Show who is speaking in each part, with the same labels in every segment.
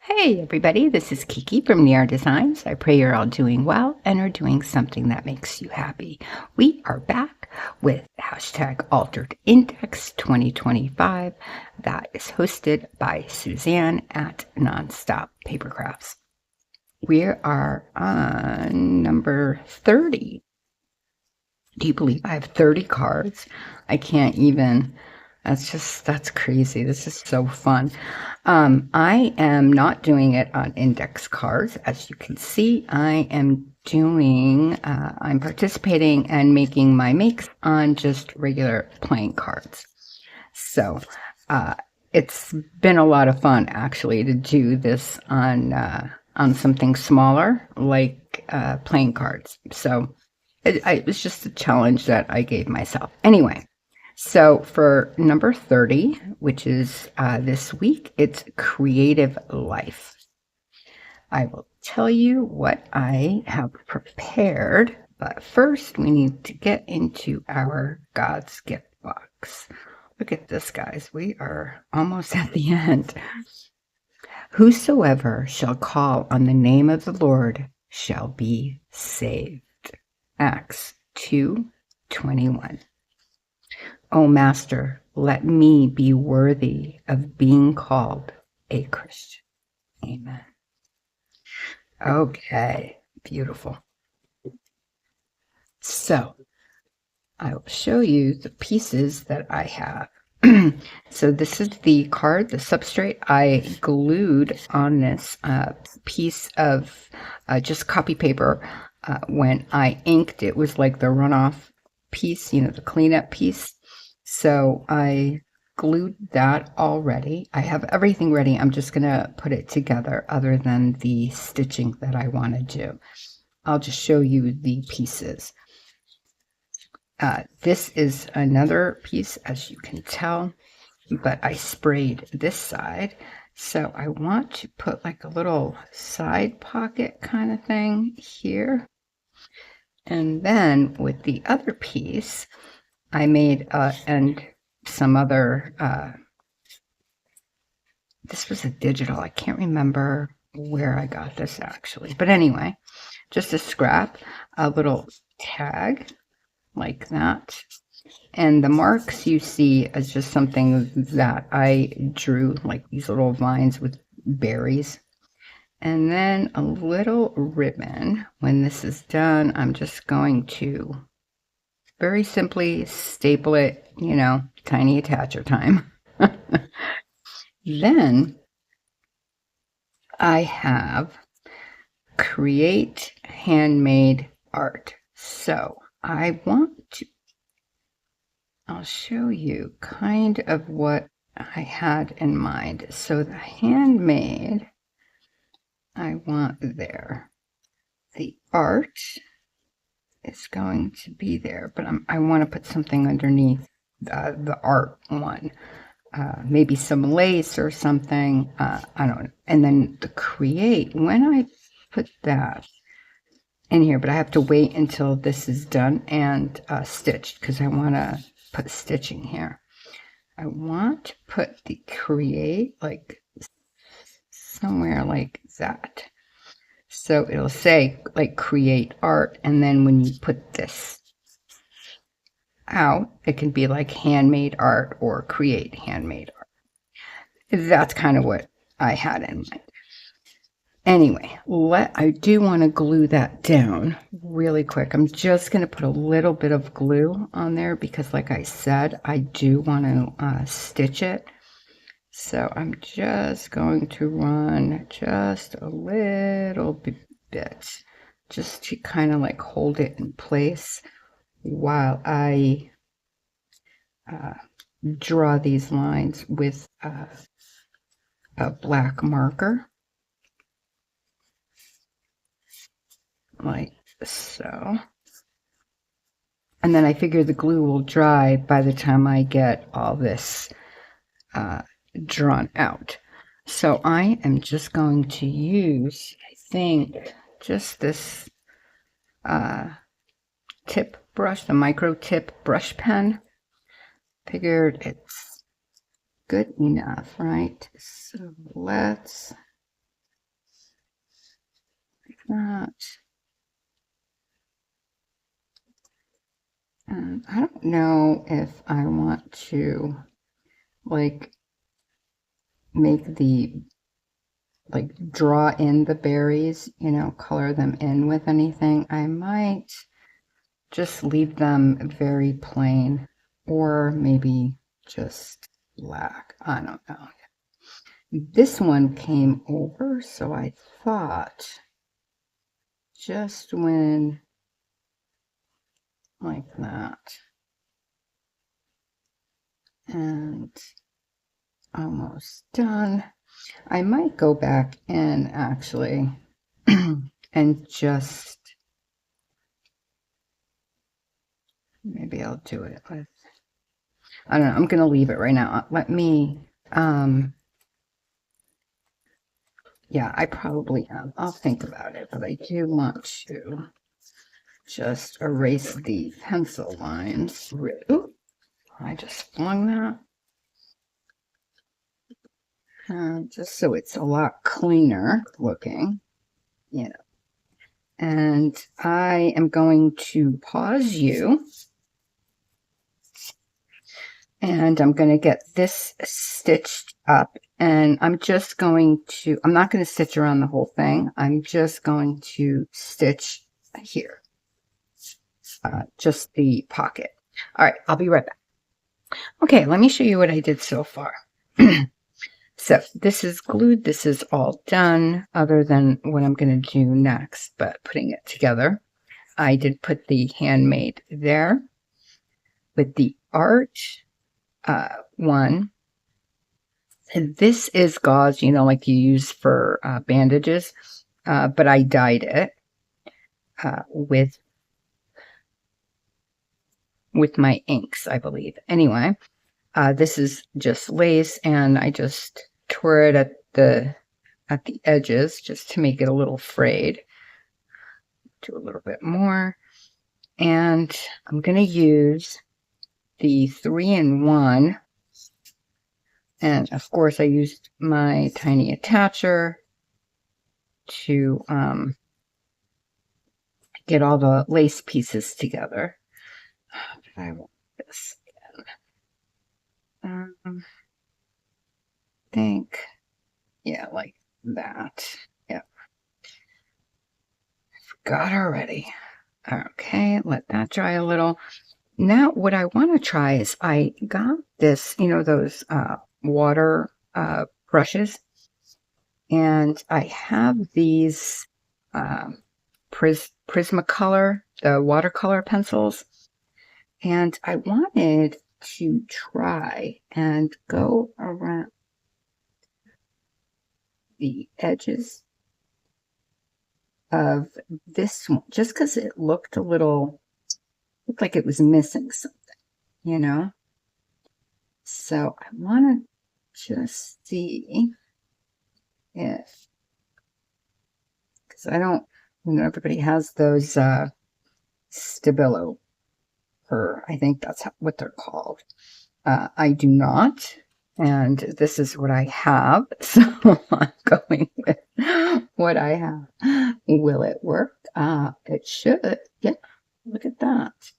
Speaker 1: Hey everybody, this is Kiki from Near Designs. I pray you're all doing well and are doing something that makes you happy. We are back with hashtag Altered Index 2025 that is hosted by Suzanne at Nonstop Papercrafts. We are on number 30. Do you believe I have 30 cards? I can't even. That's crazy. This is so fun. I am not doing it on index cards. As you can see, I'm participating and making my makes on just regular playing cards. So, it's been a lot of fun actually to do this on something smaller like playing cards. So it was just a challenge that I gave myself. Anyway. So for number 30, which is this week, it's Creative Life. I will tell you what I have prepared, but first we need to get into our God's Gift box. Look at this, guys. We are almost at the end. Whosoever shall call on the name of the Lord shall be saved. Acts 2:21. O Master, let me be worthy of being called a Christian. Amen. Okay, beautiful. So, I will show you the pieces that I have. So this is the card, the substrate I glued on this piece of just copy paper. When I inked, it was like the runoff piece, the cleanup piece. So I glued that already. I have everything ready. I'm just going to put it together other than the stitching that I want to do. I'll just show you the pieces. This is another piece, as you can tell, but I sprayed this side. So I want to put like a little side pocket kind of thing here. And then with the other piece, I made, and some other, this was a digital. I can't remember where I got this actually. But anyway, just a scrap, a little tag like that. And the marks you see is just something that I drew, like these little vines with berries. And then a little ribbon. When this is done, I'm just going to very simply staple it, tiny attacher time. Then I have create handmade art. So I'll show you kind of what I had in mind. So the handmade, I want there. The art is going to be there, but I want to put something underneath the art one. Maybe some lace or something. I don't know. And then the create, when I put that in here, but I have to wait until this is done and stitched because I want to put stitching here. I want to put the create like somewhere like that. So it'll say like create art, and then when you put this out, it can be like handmade art or create handmade art. That's kind of what I had in mind. Anyway, I do want to glue that down really quick. I'm just going to put a little bit of glue on there because, like I said, I do want to stitch it. So I'm just going to run just a little bit just to kind of like hold it in place while I draw these lines with a black marker. Like so. And then I figure the glue will dry by the time I get all this drawn out. So I am just going to use, I think, just this tip brush, the micro tip brush pen. Figured it's good enough, right? So let's that. And I don't know if I want to like make the like draw in the berries, you know, color them in with anything. I might just leave them very plain, or maybe just black. I don't know. This one came over, so I thought just when like that, and almost done. I might go back in actually and just maybe I'll do it with, I don't know, I'm gonna leave it right now. Let me yeah, I probably am. I'll think about it, but I do want to just erase the pencil lines. Ooh, I just flung that. Just so it's a lot cleaner looking, you know. And I am going to pause you. And I'm going to get this stitched up, and I'm just going to, I'm not going to stitch around the whole thing. I'm just going to stitch here, just the pocket. All right, I'll be right back. Okay, let me show you what I did so far. So this is glued. This is all done other than what I'm going to do next, but putting it together. I did put the handmade there with the art one. And this is gauze, you know, like you use for bandages, but I dyed it with my inks, I believe. Anyway, this is just lace, and I just tore it at the edges just to make it a little frayed. Do a little bit more, and I'm going to use the 3-in-1. And of course, I used my tiny attacher to get all the lace pieces together. I want this again. Think, yeah, like that. Yep. Forgot already. Okay, let that dry a little. Now, what I want to try is I got this, you know, those water brushes, and I have these Prismacolor, the watercolor pencils, and I wanted to try and go around the edges of this one, just because it looked looked like it was missing something, you know? So I want to just see if, because I don't, you know, everybody has those Stabilo, or I think that's what they're called. I do not, and this is what I have, so I'm going with what I have. Will it work? It should. Yeah, look at that.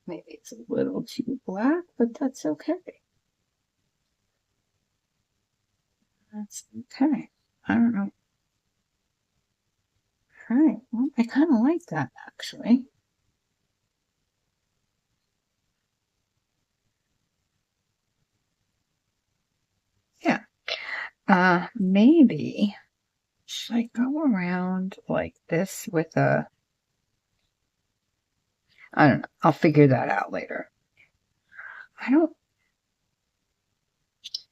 Speaker 1: Maybe it's a little too black, but that's okay. That's okay. I don't know. All right. Well, I kind of like that, actually. Yeah. Maybe should I go around like this with a, I don't know. I'll figure that out later. I don't,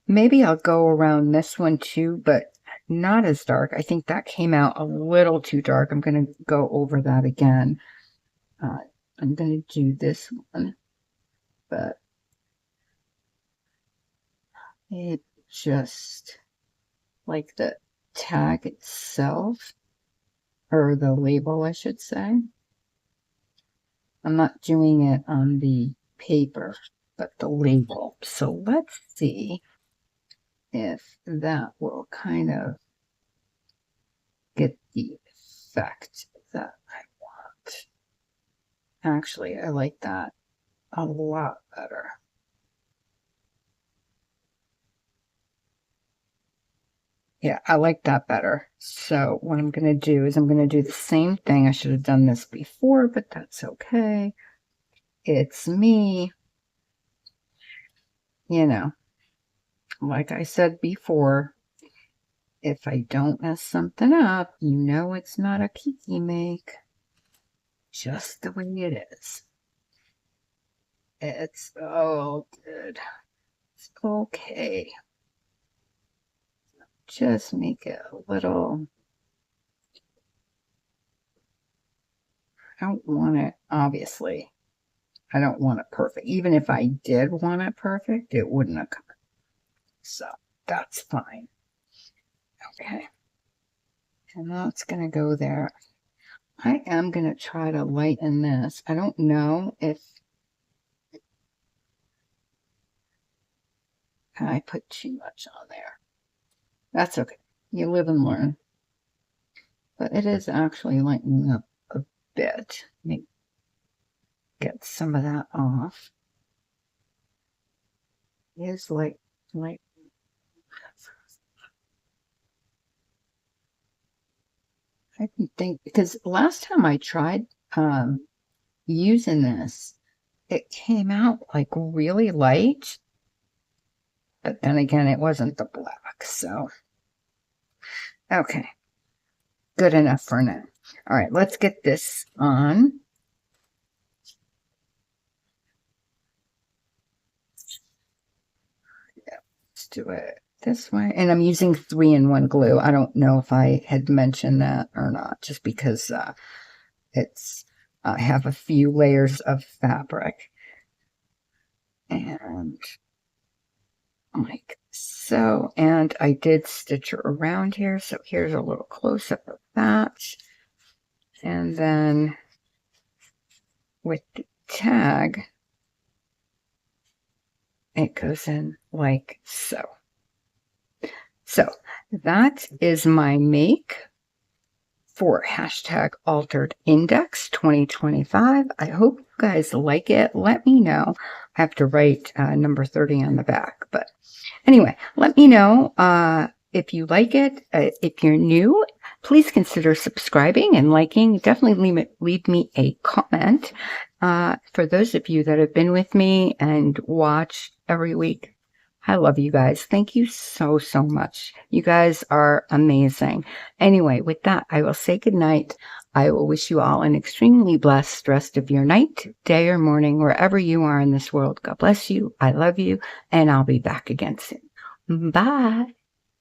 Speaker 1: maybe I'll go around this one too, but not as dark. I think that came out a little too dark. I'm going to go over that again. I'm going to do this one, but it just, like the tag itself, or the label, I should say. I'm not doing it on the paper, but the label. So let's see if that will kind of get the effect that I want. Actually, I like that a lot better. Yeah, I like that better. So what I'm going to do is I'm going to do the same thing. I should have done this before, but that's okay. It's me. You know, like I said before, if I don't mess something up, you know it's not a kiki make. Just the way it is. It's all good. It's okay. Just make it a little. I don't want it, obviously. I don't want it perfect. Even if I did want it perfect, it wouldn't have come. So that's fine. Okay. And that's going to go there. I am going to try to lighten this. I don't know if I put too much on there. That's okay. You live and learn. But it is actually lightening up a bit. Maybe get some of that off. It is like I think because last time I tried using this, it came out like really light, but then again, it wasn't the black. So, okay, good enough for now. All right, let's get this on. Yeah, let's do it this way. And I'm using 3-in-1 glue. I don't know if I had mentioned that or not, just because I have a few layers of fabric. And like so, and I did stitch her around here, so here's a little close-up of that. And then with the tag, it goes in like so. So that is my make for hashtag altered index 2025. I hope you guys like it. Let me know. I have to write number 30 on the back, but anyway, let me know if you like it. If you're new, please consider subscribing and liking. Definitely leave me a comment. For those of you that have been with me and watch every week, I love you guys. Thank you so, so much. You guys are amazing. Anyway, with that, I will say goodnight. I will wish you all an extremely blessed rest of your night, day, or morning, wherever you are in this world. God bless you. I love you, and I'll be back again soon. Bye.